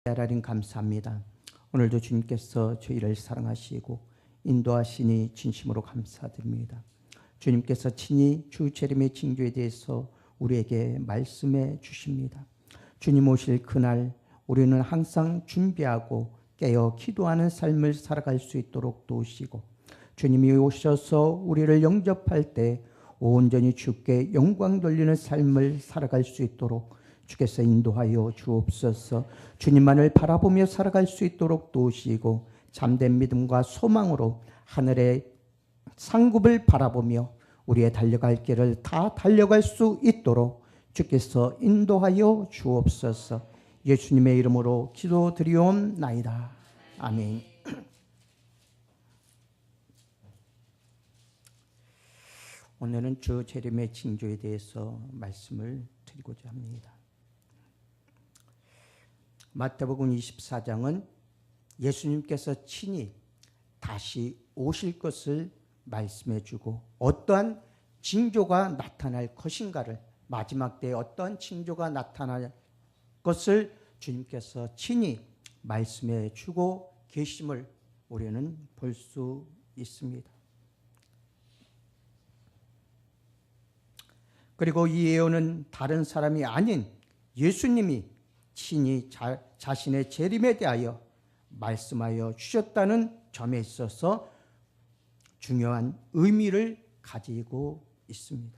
하나님 감사합니다. 오늘도 주님께서 저희를 사랑하시고 인도하시니 진심으로 감사드립니다. 주님께서 친히 주 재림의 징조에 대해서 우리에게 말씀해 주십니다. 주님 오실 그날 우리는 항상 준비하고 깨어 기도하는 삶을 살아갈 수 있도록 도우시고, 주님이 오셔서 우리를 영접할 때 온전히 주께 영광 돌리는 삶을 살아갈 수 있도록 주께서 인도하여 주옵소서. 주님만을 바라보며 살아갈 수 있도록 도우시고, 참된 믿음과 소망으로 하늘의 상급을 바라보며 우리의 달려갈 길을 다 달려갈 수 있도록 주께서 인도하여 주옵소서. 예수님의 이름으로 기도드리옵나이다. 아멘. 오늘은 주 재림의 징조에 대해서 말씀을 드리고자 합니다. 마태복음 24장은 예수님께서 친히 다시 오실 것을 말씀해 주고, 어떠한 징조가 나타날 것인가를, 마지막 때에 어떠한 징조가 나타날 것을 주님께서 친히 말씀해 주고 계심을 우리는 볼 수 있습니다. 그리고 이 예언은 다른 사람이 아닌 예수님이 친히 자신의 재림에 대하여 말씀하여 주셨다는 점에 있어서 중요한 의미를 가지고 있습니다.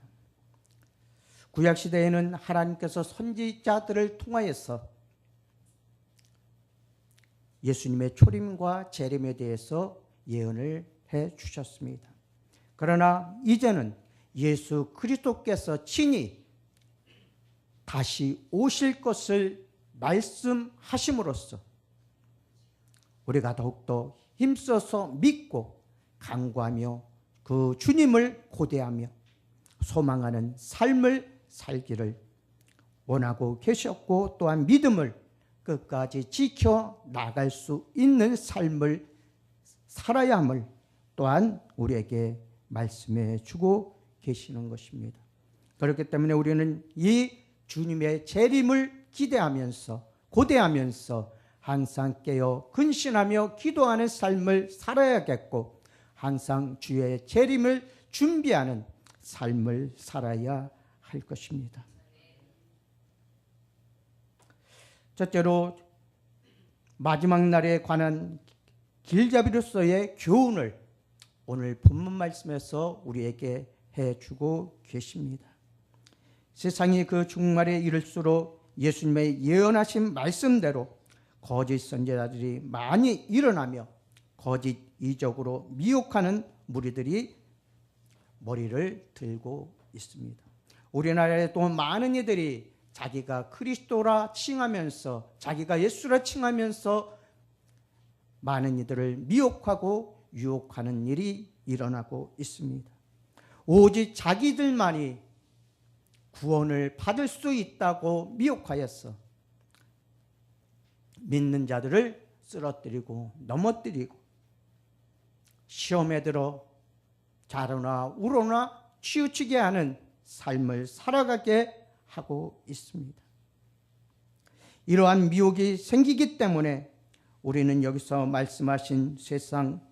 구약시대에는 하나님께서 선지자들을 통하여서 예수님의 초림과 재림에 대해서 예언을 해 주셨습니다. 그러나 이제는 예수 그리스도께서 친히 다시 오실 것을 말씀하심으로써 우리가 더욱더 힘써서 믿고 간구하며 그 주님을 고대하며 소망하는 삶을 살기를 원하고 계셨고, 또한 믿음을 끝까지 지켜 나갈 수 있는 삶을 살아야 함을 또한 우리에게 말씀해 주고 계시는 것입니다. 그렇기 때문에 우리는 이 주님의 재림을 기대하면서 고대하면서 항상 깨어 근신하며 기도하는 삶을 살아야겠고, 항상 주의 재림을 준비하는 삶을 살아야 할 것입니다. 첫째로 마지막 날에 관한 길잡이로서의 교훈을 오늘 본문 말씀에서 우리에게 해주고 계십니다. 세상이 그 종말에 이를수록 예수님의 예언하신 말씀대로 거짓 선지자들이 많이 일어나며 거짓 이적으로 미혹하는 무리들이 머리를 들고 있습니다. 우리나라에도 많은 이들이 자기가 그리스도라 칭하면서, 자기가 예수라 칭하면서 많은 이들을 미혹하고 유혹하는 일이 일어나고 있습니다. 오직 자기들만이 구원을 받을 수 있다고 미혹하였어 믿는 자들을 쓰러뜨리고 넘어뜨리고 시험에 들어 자로나 우로나 치우치게 하는 삶을 살아가게 하고 있습니다. 이러한 미혹이 생기기 때문에 우리는 여기서 말씀하신 세상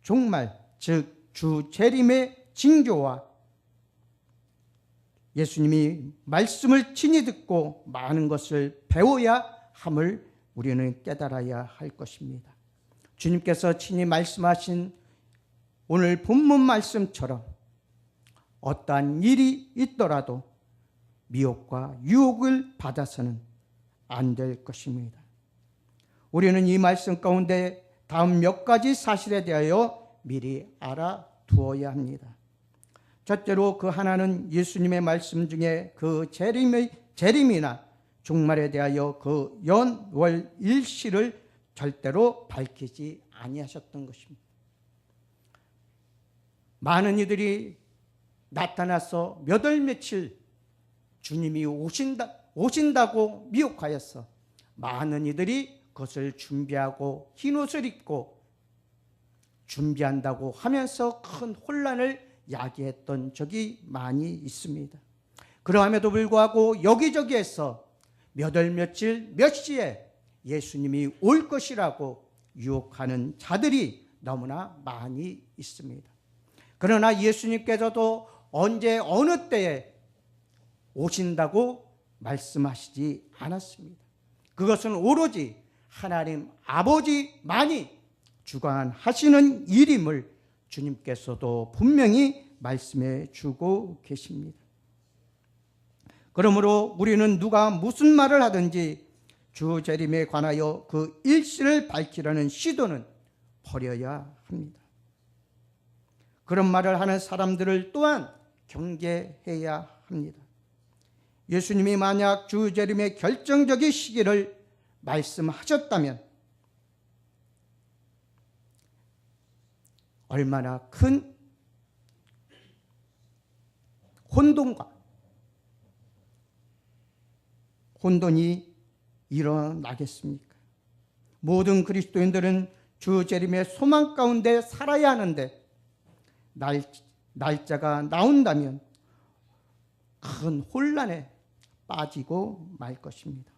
종말, 즉 주 재림의 징조와 예수님이 말씀을 친히 듣고 많은 것을 배워야 함을 우리는 깨달아야 할 것입니다. 주님께서 친히 말씀하신 오늘 본문 말씀처럼 어떠한 일이 있더라도 미혹과 유혹을 받아서는 안 될 것입니다. 우리는 이 말씀 가운데 다음 몇 가지 사실에 대하여 미리 알아두어야 합니다. 첫째로 그 하나는 예수님의 말씀 중에 그 재림이나 종말에 대하여 그 연월 일시를 절대로 밝히지 아니하셨던 것입니다. 많은 이들이 나타나서 몇 월 며칠 주님이 오신다고 미혹하였어 많은 이들이 그것을 준비하고 흰옷을 입고 준비한다고 하면서 큰 혼란을 야기했던 적이 많이 있습니다. 그러함에도 불구하고 여기저기에서 몇 월 며칠 몇 시에 예수님이 올 것이라고 유혹하는 자들이 너무나 많이 있습니다. 그러나 예수님께서도 언제 어느 때에 오신다고 말씀하시지 않았습니다. 그것은 오로지 하나님 아버지만이 주관하시는 일임을 주님께서도 분명히 말씀해 주고 계십니다. 그러므로 우리는 누가 무슨 말을 하든지 주 재림에 관하여 그 일시를 밝히려는 시도는 버려야 합니다. 그런 말을 하는 사람들을 또한 경계해야 합니다. 예수님이 만약 주 재림의 결정적인 시기를 말씀하셨다면 얼마나 큰 혼돈이 일어나겠습니까? 모든 그리스도인들은 주 재림의 소망 가운데 살아야 하는데 날짜가 나온다면 큰 혼란에 빠지고 말 것입니다.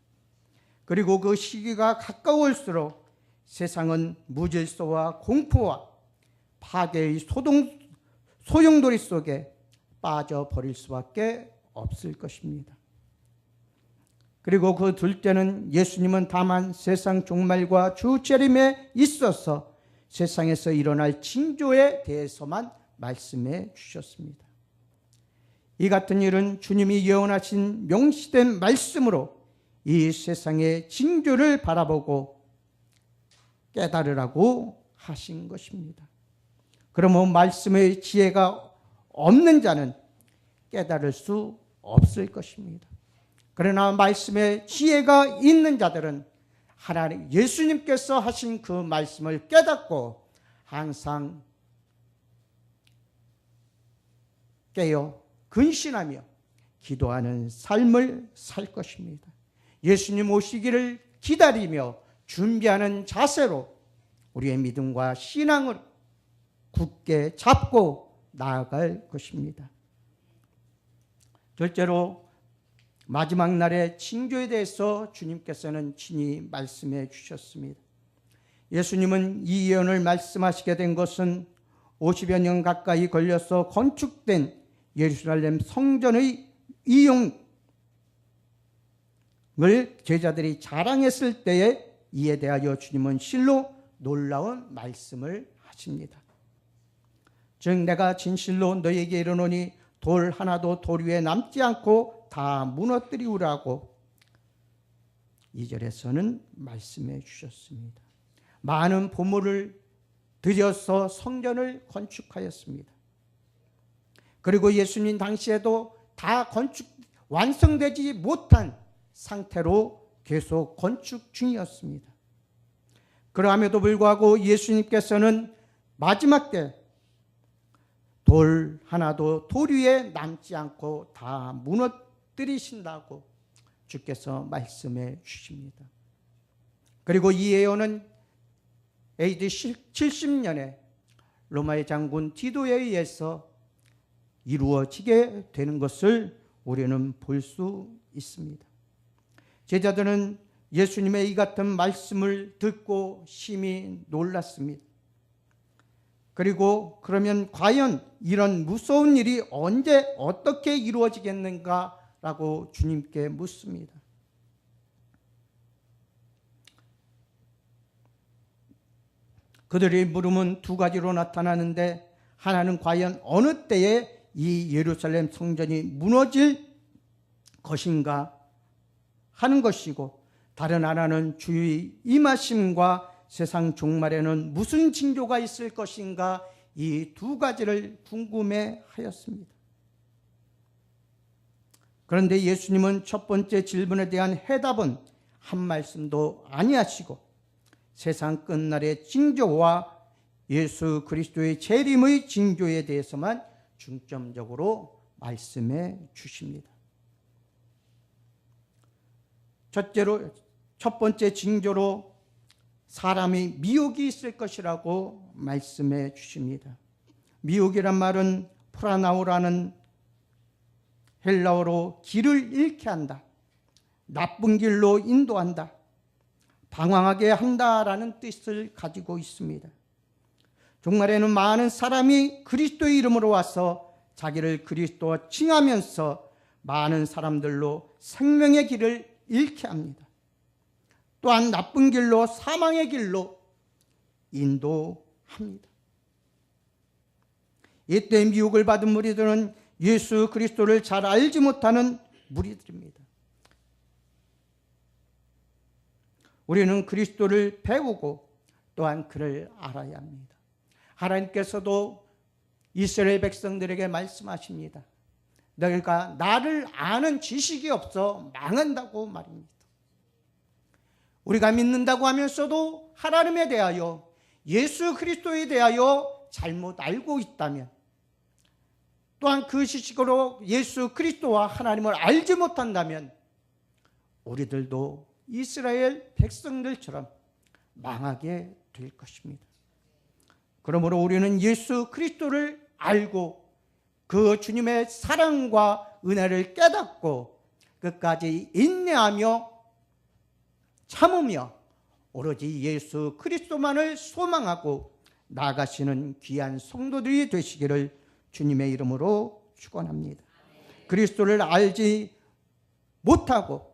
그리고 그 시기가 가까울수록 세상은 무질서와 공포와 파괴의 소용돌이 속에 빠져버릴 수밖에 없을 것입니다. 그리고 그 둘째는 예수님은 다만 세상 종말과 주 재림에 있어서 세상에서 일어날 징조에 대해서만 말씀해 주셨습니다. 이 같은 일은 주님이 예언하신 명시된 말씀으로 이 세상의 징조를 바라보고 깨달으라고 하신 것입니다. 그러면 말씀의 지혜가 없는 자는 깨달을 수 없을 것입니다. 그러나 말씀의 지혜가 있는 자들은 하나님 예수님께서 하신 그 말씀을 깨닫고 항상 깨어 근신하며 기도하는 삶을 살 것입니다. 예수님 오시기를 기다리며 준비하는 자세로 우리의 믿음과 신앙을 굳게 잡고 나아갈 것입니다. 둘째로 마지막 날의 징조에 대해서 주님께서는 친히 말씀해 주셨습니다. 예수님은 이 예언을 말씀하시게 된 것은 50여 년 가까이 걸려서 건축된 예루살렘 성전의 이용을 제자들이 자랑했을 때에 이에 대하여 주님은 실로 놀라운 말씀을 하십니다. 즉 내가 진실로 너희에게 이르노니 돌 하나도 돌 위에 남지 않고 다 무너뜨리우라고 2절에서는 말씀해 주셨습니다. 많은 보물을 들여서 성전을 건축하였습니다. 그리고 예수님 당시에도 다 완성되지 못한 상태로 계속 건축 중이었습니다. 그럼에도 불구하고 예수님께서는 마지막 때 돌 하나도 돌 위에 남지 않고 다 무너뜨리신다고 주께서 말씀해 주십니다. 그리고 이 예언은 AD 70년에 로마의 장군 디도에 의해서 이루어지게 되는 것을 우리는 볼 수 있습니다. 제자들은 예수님의 이 같은 말씀을 듣고 심히 놀랐습니다. 그리고 그러면 과연 이런 무서운 일이 언제 어떻게 이루어지겠는가라고 주님께 묻습니다. 그들의 물음은 두 가지로 나타나는데 하나는 과연 어느 때에 이 예루살렘 성전이 무너질 것인가 하는 것이고 다른 하나는 주의 임하심과 세상 종말에는 무슨 징조가 있을 것인가 이 두 가지를 궁금해 하였습니다. 그런데 예수님은 첫 번째 질문에 대한 해답은 한 말씀도 아니하시고 세상 끝날의 징조와 예수 그리스도의 재림의 징조에 대해서만 중점적으로 말씀해 주십니다. 첫 번째 징조로 사람이 미혹이 있을 것이라고 말씀해 주십니다. 미혹이란 말은 프라나오라는 헬라어로 길을 잃게 한다, 나쁜 길로 인도한다, 방황하게 한다라는 뜻을 가지고 있습니다. 종말에는 많은 사람이 그리스도의 이름으로 와서 자기를 그리스도와 칭하면서 많은 사람들로 생명의 길을 잃게 합니다. 또한 나쁜 길로, 사망의 길로 인도합니다. 이때 미혹을 받은 무리들은 예수 그리스도를 잘 알지 못하는 무리들입니다. 우리는 그리스도를 배우고 또한 그를 알아야 합니다. 하나님께서도 이스라엘 백성들에게 말씀하십니다. 너희가 나를 아는 지식이 없어 망한다고 말입니다. 우리가 믿는다고 하면서도 하나님에 대하여, 예수 그리스도에 대하여 잘못 알고 있다면, 또한 그 지식으로 예수 그리스도와 하나님을 알지 못한다면 우리들도 이스라엘 백성들처럼 망하게 될 것입니다. 그러므로 우리는 예수 그리스도를 알고 그 주님의 사랑과 은혜를 깨닫고 끝까지 인내하며 참으며 오로지 예수 그리스도만을 소망하고 나아가시는 귀한 성도들이 되시기를 주님의 이름으로 축원합니다. 그리스도를 알지 못하고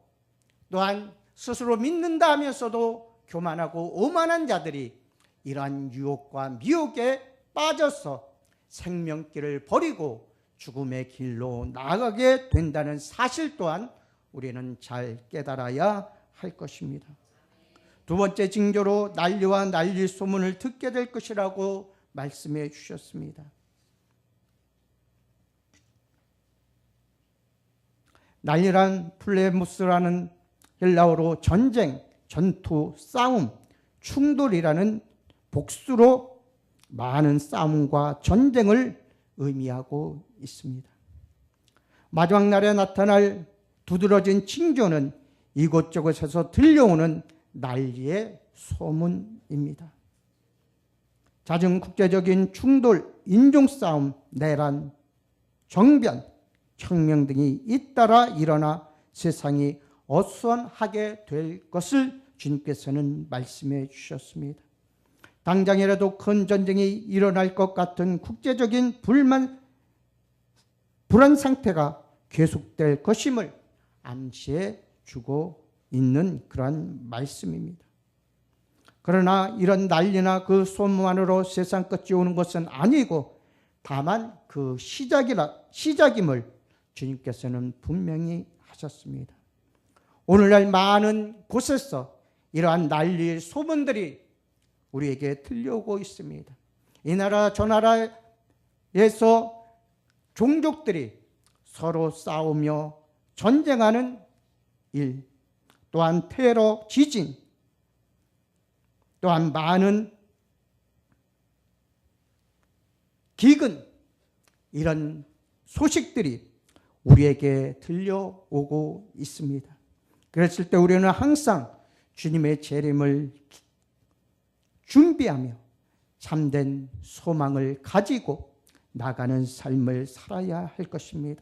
또한 스스로 믿는다 하면서도 교만하고 오만한 자들이 이러한 유혹과 미혹에 빠져서 생명길을 버리고 죽음의 길로 나아가게 된다는 사실 또한 우리는 잘 깨달아야 할 것입니다. 두 번째 징조로 난리와 난리 소문을 듣게 될 것이라고 말씀해 주셨습니다. 난리란 플레무스라는 헬라어로 전쟁, 전투, 싸움, 충돌이라는 복수로 많은 싸움과 전쟁을 의미하고 있습니다. 마지막 날에 나타날 두드러진 징조는 이곳저곳에서 들려오는 난리의 소문입니다. 잦은 국제적인 충돌, 인종싸움, 내란, 정변, 혁명 등이 잇따라 일어나 세상이 어수선하게 될 것을 주님께서는 말씀해 주셨습니다. 당장이라도 큰 전쟁이 일어날 것 같은 국제적인 불안 상태가 계속될 것임을 암시해 주고 있는 그러한 말씀입니다. 그러나 이런 난리나 그 소문만으로 세상 끝이 오는 것은 아니고 다만 그 시작임을 주님께서는 분명히 하셨습니다. 오늘날 많은 곳에서 이러한 난리의 소문들이 우리에게 들려오고 있습니다. 이 나라 저 나라에서 종족들이 서로 싸우며 전쟁하는 일, 또한 테러, 지진, 또한 많은 기근, 이런 소식들이 우리에게 들려오고 있습니다. 그랬을 때 우리는 항상 주님의 재림을 준비하며 참된 소망을 가지고 나가는 삶을 살아야 할 것입니다.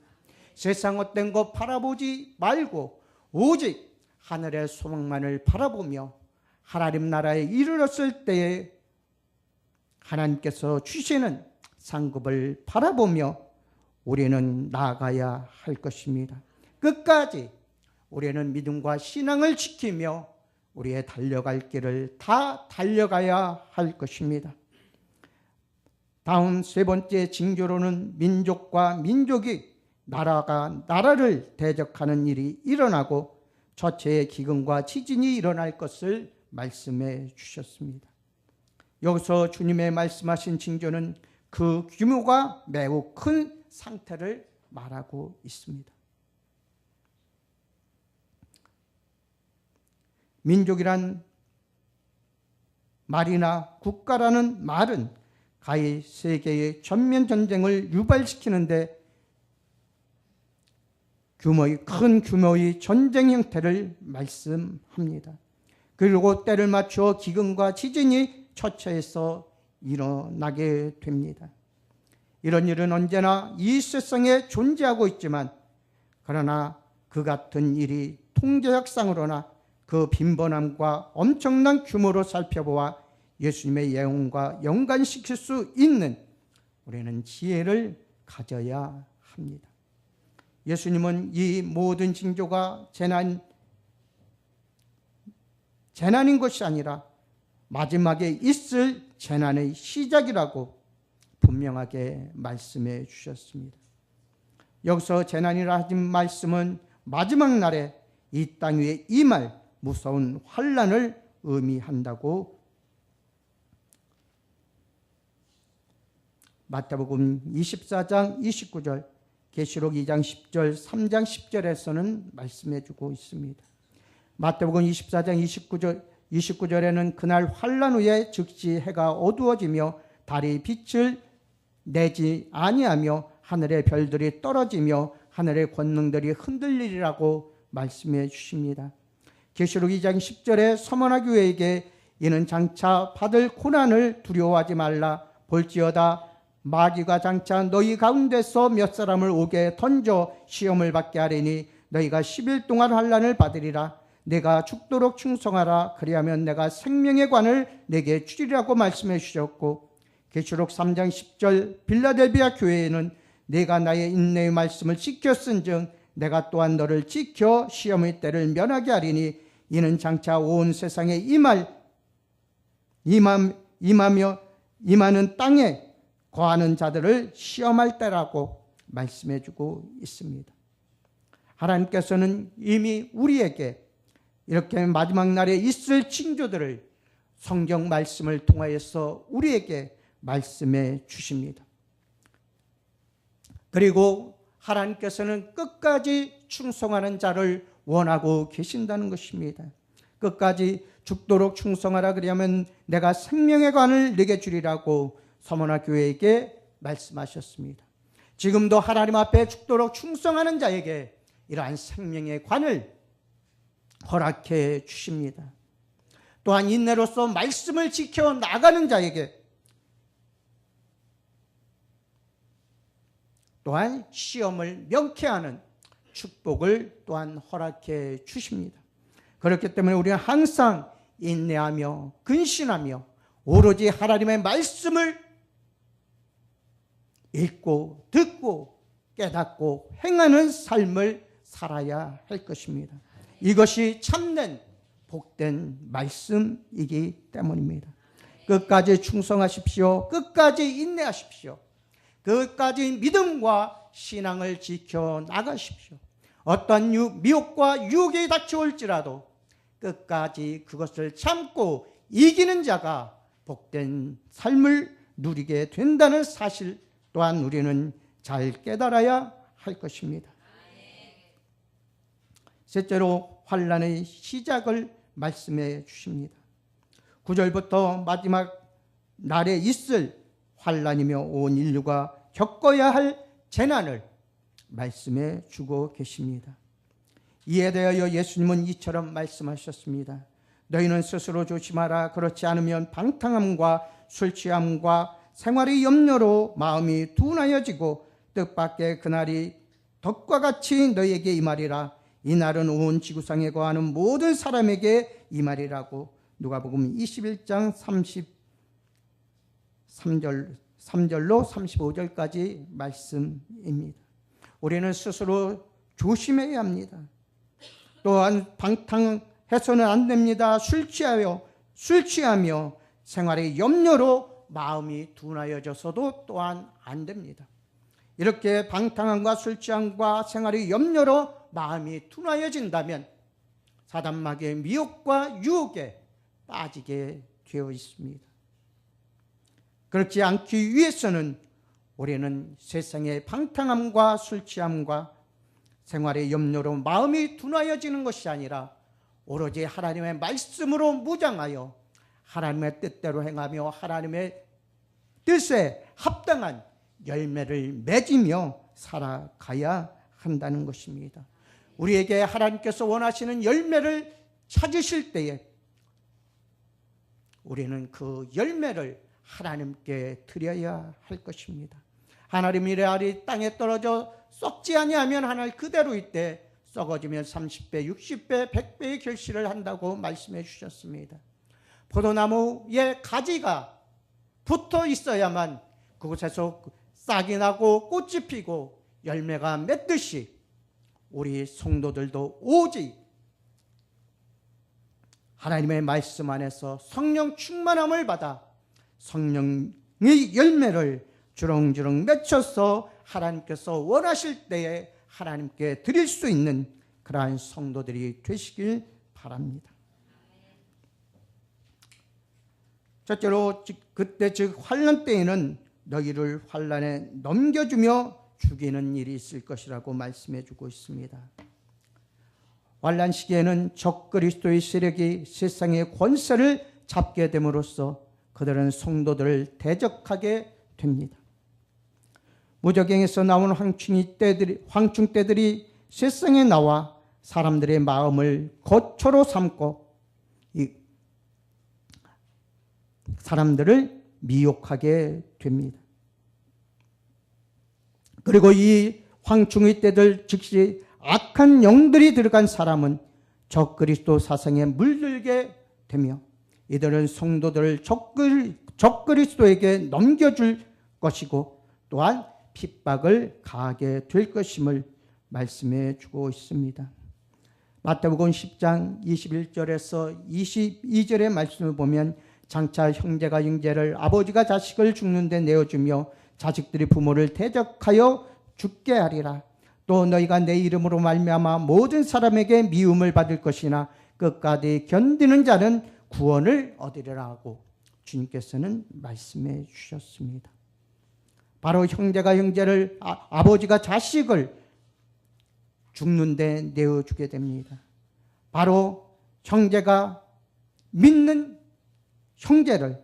세상 어떤 것 바라보지 말고 오직 하늘의 소망만을 바라보며 하나님 나라에 이르렀을 때에 하나님께서 주시는 상급을 바라보며 우리는 나아가야 할 것입니다. 끝까지 우리는 믿음과 신앙을 지키며 우리의 달려갈 길을 다 달려가야 할 것입니다. 다음 세 번째 징조로는 민족과 민족이 나라가 나라를 대적하는 일이 일어나고 저체의 기근과 지진이 일어날 것을 말씀해 주셨습니다. 여기서 주님의 말씀하신 징조는 그 규모가 매우 큰 상태를 말하고 있습니다. 민족이란 말이나 국가라는 말은 가히 세계의 전면 전쟁을 유발시키는데 큰 규모의 전쟁 형태를 말씀합니다. 그리고 때를 맞춰 기근과 지진이 처처에서 일어나게 됩니다. 이런 일은 언제나 이 세상에 존재하고 있지만 그러나 그 같은 일이 통계학상으로나 그 빈번함과 엄청난 규모로 살펴보아 예수님의 예언과 연관시킬 수 있는 우리는 지혜를 가져야 합니다. 예수님은 이 모든 징조가 재난인 것이 아니라 마지막에 있을 재난의 시작이라고 분명하게 말씀해 주셨습니다. 여기서 재난이라 하신 말씀은 마지막 날에 이 땅 위에 임할 무서운 환난을 의미한다고 마태복음 24장 29절, 계시록 2장 10절, 3장 10절에서는 말씀해 주고 있습니다. 마태복음 24장 29절에는 그날 환난 후에 즉시 해가 어두워지며 달이 빛을 내지 아니하며 하늘의 별들이 떨어지며 하늘의 권능들이 흔들리리라고 말씀해 주십니다. 계시록 2장 10절에 서머나 교회에게 이는 장차 받을 고난을 두려워하지 말라. 볼지어다 마귀가 장차 너희 가운데서 몇 사람을 옥에 던져 시험을 받게 하리니 너희가 10일 동안 환난을 받으리라. 내가 죽도록 충성하라. 그리하면 내가 생명의 관을 내게 주리라고 말씀해 주셨고, 계시록 3장 10절 빌라델비아 교회에는 내가 나의 인내의 말씀을 지켰은즉 내가 또한 너를 지켜 시험의 때를 면하게 하리니 이는 장차 온 세상에 임하는 땅에 거하는 자들을 시험할 때라고 말씀해 주고 있습니다. 하나님께서는 이미 우리에게 이렇게 마지막 날에 있을 징조들을 성경 말씀을 통하여서 우리에게 말씀해 주십니다. 그리고 하나님께서는 끝까지 충성하는 자를 원하고 계신다는 것입니다. 끝까지 죽도록 충성하라. 그러면 내가 생명의 관을 내게 주리라고 서머나 교회에게 말씀하셨습니다. 지금도 하나님 앞에 죽도록 충성하는 자에게 이러한 생명의 관을 허락해 주십니다. 또한 인내로서 말씀을 지켜 나가는 자에게 또한 시험을 명쾌하는 축복을 또한 허락해 주십니다. 그렇기 때문에 우리는 항상 인내하며 근신하며 오로지 하나님의 말씀을 읽고 듣고 깨닫고 행하는 삶을 살아야 할 것입니다. 이것이 참된 복된 말씀이기 때문입니다. 끝까지 충성하십시오. 끝까지 인내하십시오. 끝까지 믿음과 신앙을 지켜 나가십시오. 어떤 미혹과 유혹이 닥쳐올지라도 끝까지 그것을 참고 이기는 자가 복된 삶을 누리게 된다는 사실 또한 우리는 잘 깨달아야 할 것입니다. 셋째로 환난의 시작을 말씀해 주십니다. 9절부터 마지막 날에 있을 환난이며 온 인류가 겪어야 할 재난을 말씀해 주고 계십니다. 이에 대하여 예수님은 이처럼 말씀하셨습니다. 너희는 스스로 조심하라. 그렇지 않으면 방탕함과 술 취함과 생활의 염려로 마음이 둔하여지고 뜻밖의 그날이 덕과 같이 너희에게 임하리라. 이 날은 온 지구상에 거하는 모든 사람에게 임하리라고 누가복음 21장 3절로 35절까지 말씀입니다. 우리는 스스로 조심해야 합니다. 또한 방탕해서는 안 됩니다. 술 취하며 생활의 염려로 마음이 둔하여져서도 또한 안 됩니다. 이렇게 방탕함과 술 취함과 생활의 염려로 마음이 둔하여진다면 사단마귀의 미혹과 유혹에 빠지게 되어 있습니다. 그렇지 않기 위해서는 우리는 세상의 방탕함과 술 취함과 생활의 염려로 마음이 둔하여지는 것이 아니라 오로지 하나님의 말씀으로 무장하여 하나님의 뜻대로 행하며 하나님의 뜻에 합당한 열매를 맺으며 살아가야 한다는 것입니다. 우리에게 하나님께서 원하시는 열매를 찾으실 때에 우리는 그 열매를 하나님께 드려야 할 것입니다. 하나님의 알이 땅에 떨어져 썩지 아니하면 하늘 그대로 있되 썩어지면 30배, 60배, 100배의 결실을 한다고 말씀해 주셨습니다. 포도나무에 가지가 붙어 있어야만 그곳에서 싹이 나고 꽃이 피고 열매가 맺듯이 우리 성도들도 오직 하나님의 말씀 안에서 성령 충만함을 받아 성령의 열매를 주렁주렁 맺혀서 하나님께서 원하실 때에 하나님께 드릴 수 있는 그러한 성도들이 되시길 바랍니다. 첫째로 그때 즉 환난 때에는 너희를 환난에 넘겨주며 죽이는 일이 있을 것이라고 말씀해 주고 있습니다. 환난 시기에는 적그리스도의 세력이 세상의 권세를 잡게 됨으로써 그들은 성도들을 대적하게 됩니다. 무저갱에서 나온 황충떼들이 세상에 나와 사람들의 마음을 거처로 삼고 사람들을 미혹하게 됩니다. 그리고 이 황충의 떼들 즉시 악한 영들이 들어간 사람은 적그리스도 사상에 물들게 되며 이들은 성도들을 적그리스도에게 넘겨줄 것이고 또한 핍박을 가하게 될 것임을 말씀해 주고 있습니다. 마태복음 10장 21절에서 22절의 말씀을 보면 장차 형제가 형제를 아버지가 자식을 죽는데 내어주며 자식들이 부모를 대적하여 죽게 하리라. 또 너희가 내 이름으로 말미암아 모든 사람에게 미움을 받을 것이나 끝까지 견디는 자는 구원을 얻으리라 하고 주님께서는 말씀해 주셨습니다. 바로 형제가 형제를 아버지가 자식을 죽는데 내어주게 됩니다. 바로 형제가 믿는 형제를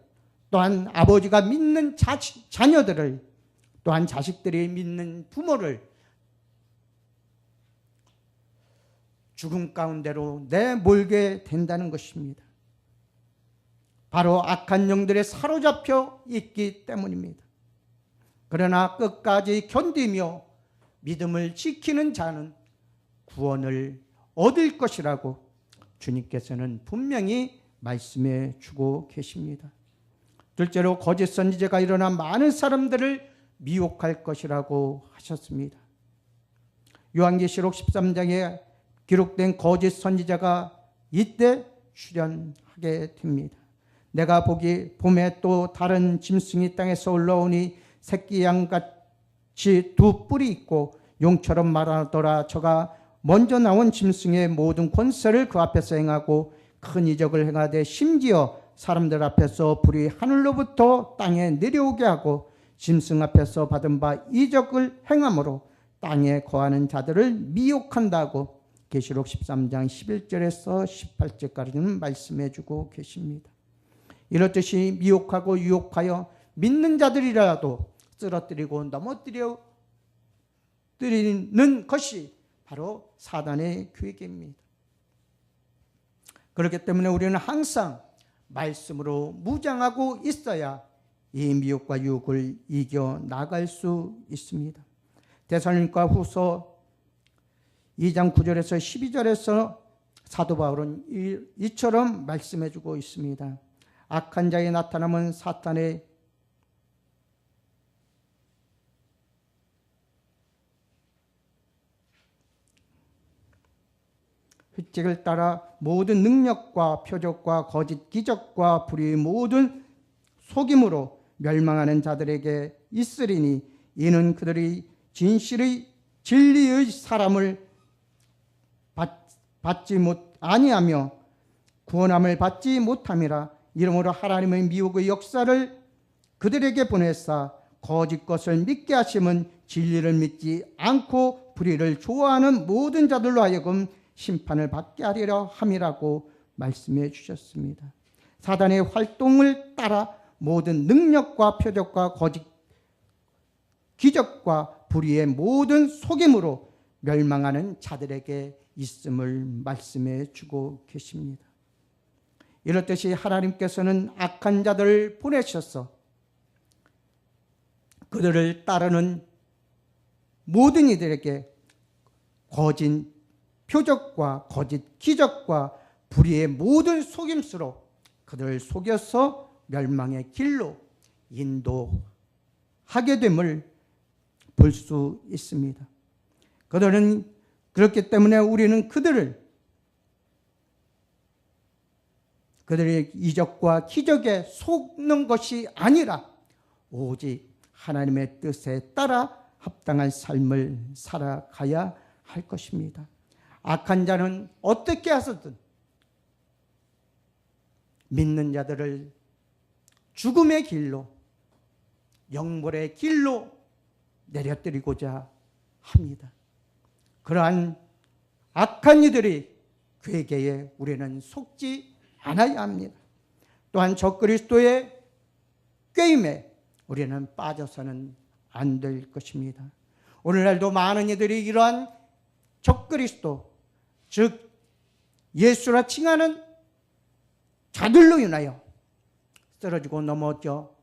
또한 아버지가 믿는 자녀들을 또한 자식들이 믿는 부모를 죽음 가운데로 내몰게 된다는 것입니다. 바로 악한 영들에 사로잡혀 있기 때문입니다. 그러나 끝까지 견디며 믿음을 지키는 자는 구원을 얻을 것이라고 주님께서는 분명히 말씀해 주고 계십니다. 둘째로 거짓 선지자가 일어나 많은 사람들을 미혹할 것이라고 하셨습니다. 요한계시록 13장에 기록된 거짓 선지자가 이때 출현하게 됩니다. 내가 보기 봄에 또 다른 짐승이 땅에서 올라오니 새끼 양같이 두 뿔이 있고 용처럼 말하더라. 저가 먼저 나온 짐승의 모든 권세를 그 앞에서 행하고 큰 이적을 행하되 심지어 사람들 앞에서 불이 하늘로부터 땅에 내려오게 하고 짐승 앞에서 받은 바 이적을 행함으로 땅에 거하는 자들을 미혹한다고 계시록 13장 11절에서 18절까지는 말씀해 주고 계십니다. 이렇듯이 미혹하고 유혹하여 믿는 자들이라도 쓰러뜨리고 넘어뜨리는 것이 바로 사단의 계획입니다. 그렇기 때문에 우리는 항상 말씀으로 무장하고 있어야 이 미혹과 유혹을 이겨 나갈 수 있습니다. 데살로니가 후서 2장 9절에서 12절에서 사도 바울은 이처럼 말씀해 주고 있습니다. 악한 자의 나타남은 사탄의 휘책을 따라 모든 능력과 표적과 거짓 기적과 불의의 모든 속임으로 멸망하는 자들에게 있으리니 이는 그들이 진리의 사람을 받지 아니하며 구원함을 받지 못함이라. 이러므로 하나님의 미혹의 역사를 그들에게 보내사 거짓 것을 믿게 하심은 진리를 믿지 않고 불의를 좋아하는 모든 자들로 하여금 심판을 받게 하리라 함이라고 말씀해 주셨습니다. 사단의 활동을 따라 모든 능력과 표적과 거짓 기적과 불의의 모든 속임으로 멸망하는 자들에게 있음을 말씀해 주고 계십니다. 이렇듯이 하나님께서는 악한 자들을 보내셔서 그들을 따르는 모든 이들에게 거짓 표적과 거짓 기적과 불의의 모든 속임수로 그들을 속여서 멸망의 길로 인도하게 됨을 볼 수 있습니다. 그들은 그렇기 때문에 우리는 그들의 이적과 기적에 속는 것이 아니라 오직 하나님의 뜻에 따라 합당한 삶을 살아가야 할 것입니다. 악한 자는 어떻게 해서든 믿는 자들을 죽음의 길로, 영벌의 길로 내려뜨리고자 합니다. 그러한 악한 이들이 괴계에 우리는 속지 않아야 합니다. 또한 적그리스도의 꾀임에 우리는 빠져서는 안 될 것입니다. 오늘날도 많은 이들이 이러한 적그리스도, 즉 예수라 칭하는 자들로 인하여 쓰러지고 넘어져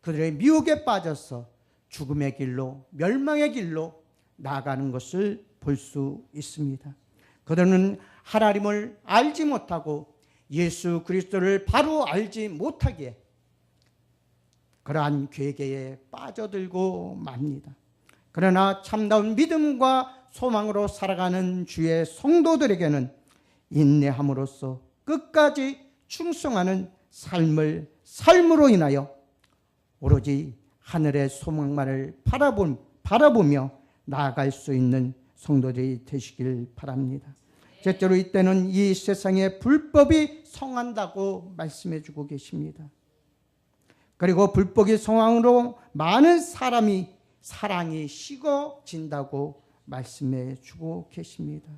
그들의 미혹에 빠져서 죽음의 길로, 멸망의 길로 나아가는 것을 볼 수 있습니다. 그들은 하나님을 알지 못하고 예수 그리스도를 바로 알지 못하기에 그러한 괴계에 빠져들고 맙니다. 그러나 참다운 믿음과 소망으로 살아가는 주의 성도들에게는 인내함으로써 끝까지 충성하는 삶으로 인하여 오로지 하늘의 소망만을 바라보며 나아갈 수 있는 성도들이 되시길 바랍니다. 첫째로 이때는 이 세상에 불법이 성한다고 말씀해 주고 계십니다. 그리고 불법이 성함으로 많은 사랑이 식어진다고 말씀해 주고 계십니다.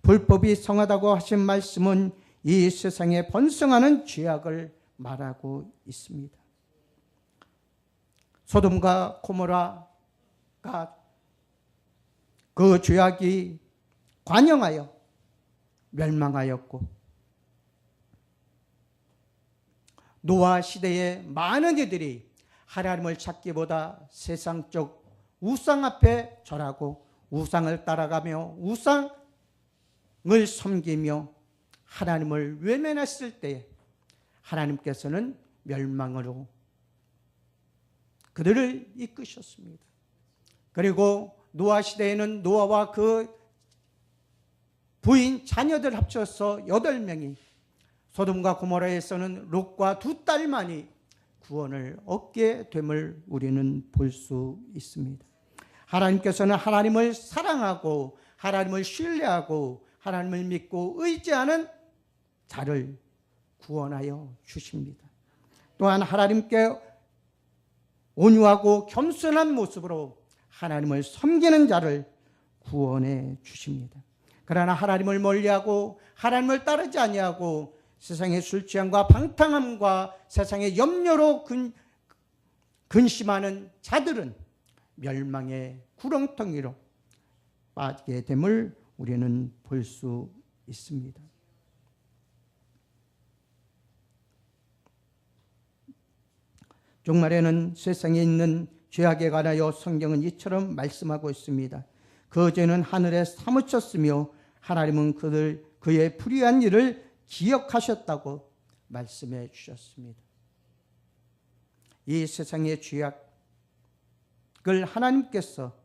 불법이 성하다고 하신 말씀은 이 세상에 번성하는 죄악을 말하고 있습니다. 소돔과 고모라가 그 죄악이 관영하여 멸망하였고 노아 시대에 많은 이들이 하나님을 찾기보다 세상적 우상 앞에 절하고 우상을 따라가며 우상을 섬기며 하나님을 외면했을 때에 하나님께서는 멸망으로 그들을 이끄셨습니다. 그리고 노아 시대에는 노아와 그 부인 자녀들 합쳐서 8명이, 소돔과 고모라에서는 롯과 2딸만이 구원을 얻게 됨을 우리는 볼 수 있습니다. 하나님께서는 하나님을 사랑하고 하나님을 신뢰하고 하나님을 믿고 의지하는 자를 구원하여 주십니다. 또한 하나님께 온유하고 겸손한 모습으로 하나님을 섬기는 자를 구원해 주십니다. 그러나 하나님을 멀리하고 하나님을 따르지 아니하고 세상의 술 취함과 방탕함과 세상의 염려로 근심하는 자들은 멸망의 구렁텅이로 빠지게 됨을 우리는 볼 수 있습니다. 종말에는 세상에 있는 죄악에 관하여 성경은 이처럼 말씀하고 있습니다. 그 죄는 하늘에 사무쳤으며 하나님은 그의 불의한 일을 기억하셨다고 말씀해 주셨습니다. 이 세상의 죄악을 하나님께서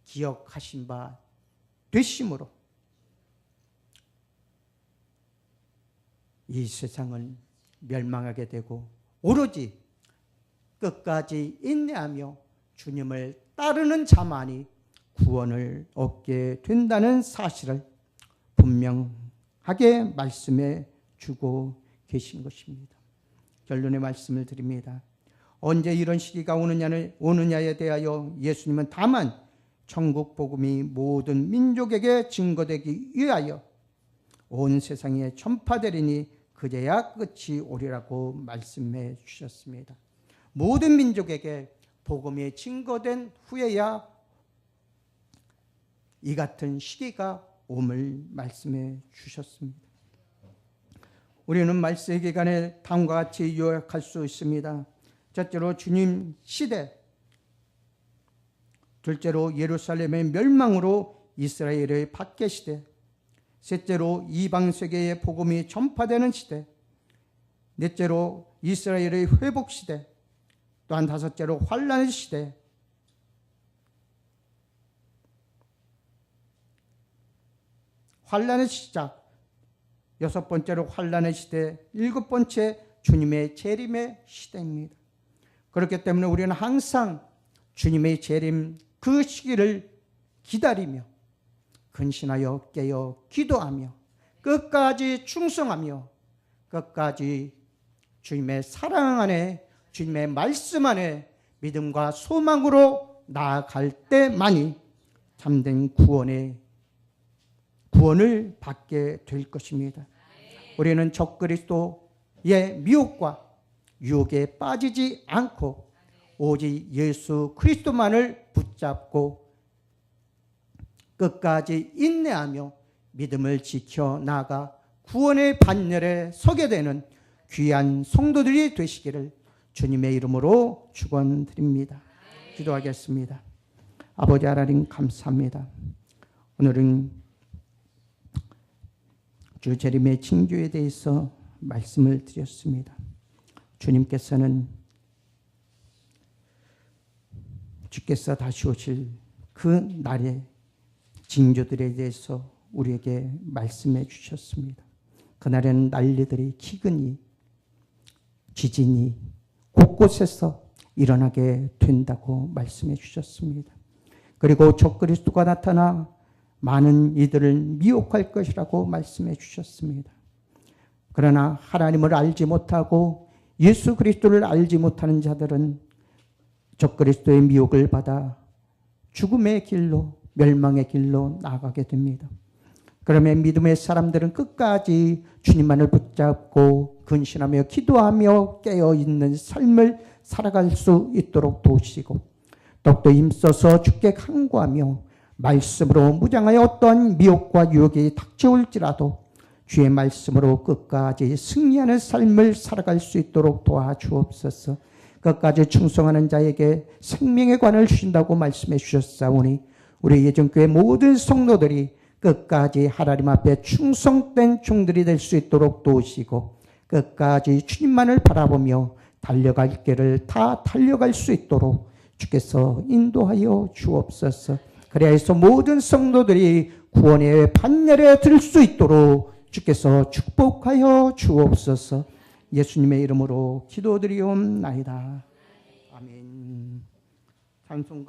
기억하신 바 되심으로 이 세상은 멸망하게 되고 오로지 끝까지 인내하며 주님을 따르는 자만이 구원을 얻게 된다는 사실을 분명하게 말씀해 주고 계신 것입니다. 결론의 말씀을 드립니다. 언제 이런 시기가 오느냐에 대하여 예수님은 다만 천국 복음이 모든 민족에게 증거되기 위하여 온 세상에 전파되리니 그제야 끝이 오리라고 말씀해 주셨습니다. 모든 민족에게 복음이 증거된 후에야 이 같은 시기가 옴을 말씀해 주셨습니다. 우리는 말씀의 기간에 다음과 같이 요약할 수 있습니다. 첫째로 주님 시대, 둘째로 예루살렘의 멸망으로 이스라엘의 박해 시대, 셋째로 이방 세계의 복음이 전파되는 시대, 넷째로 이스라엘의 회복 시대, 또한 다섯째로 환란의 시대, 환란의 시작, 여섯 번째로 환란의 시대, 일곱 번째 주님의 재림의 시대입니다. 그렇기 때문에 우리는 항상 주님의 재림 그 시기를 기다리며 근신하여 깨어 기도하며 끝까지 충성하며 끝까지 주님의 사랑 안에, 주님의 말씀 안에 믿음과 소망으로 나아갈 때만이 참된 구원을 받게 될 것입니다. 우리는 적그리스도의 미혹과 유혹에 빠지지 않고 오직 예수 그리스도만을 붙잡고 끝까지 인내하며 믿음을 지켜 나가 구원의 반열에 서게 되는 귀한 성도들이 되시기를 주님의 이름으로 축원드립니다. 기도하겠습니다. 아버지 하나님 감사합니다. 오늘은 주 재림의 징조에 대해서 말씀을 드렸습니다. 주님께서는 주께서 다시 오실 그 날의 징조들에 대해서 우리에게 말씀해 주셨습니다. 그날에는 난리들이, 기근이, 지진이 곳곳에서 일어나게 된다고 말씀해 주셨습니다. 그리고 적그리스도가 나타나 많은 이들을 미혹할 것이라고 말씀해 주셨습니다. 그러나 하나님을 알지 못하고 예수 그리스도를 알지 못하는 자들은 적그리스도의 미혹을 받아 죽음의 길로, 멸망의 길로 나아가게 됩니다. 그러면 믿음의 사람들은 끝까지 주님만을 붙잡고 근신하며 기도하며 깨어있는 삶을 살아갈 수 있도록 도우시고 더욱더 힘써서 주께 간구하며 말씀으로 무장하여 어떤 미혹과 유혹이 닥쳐올지라도 주의 말씀으로 끝까지 승리하는 삶을 살아갈 수 있도록 도와주옵소서. 끝까지 충성하는 자에게 생명의 관을 주신다고 말씀해 주셨사오니 우리 예전교회 모든 성도들이 끝까지 하나님 앞에 충성된 종들이 될 수 있도록 도우시고 끝까지 주님만을 바라보며 달려갈 길을 다 달려갈 수 있도록 주께서 인도하여 주옵소서. 그래야 해서 모든 성도들이 구원의 반열에 들 수 있도록 주께서 축복하여 주옵소서. 예수님의 이름으로 기도드리옵나이다. 아멘. 찬송가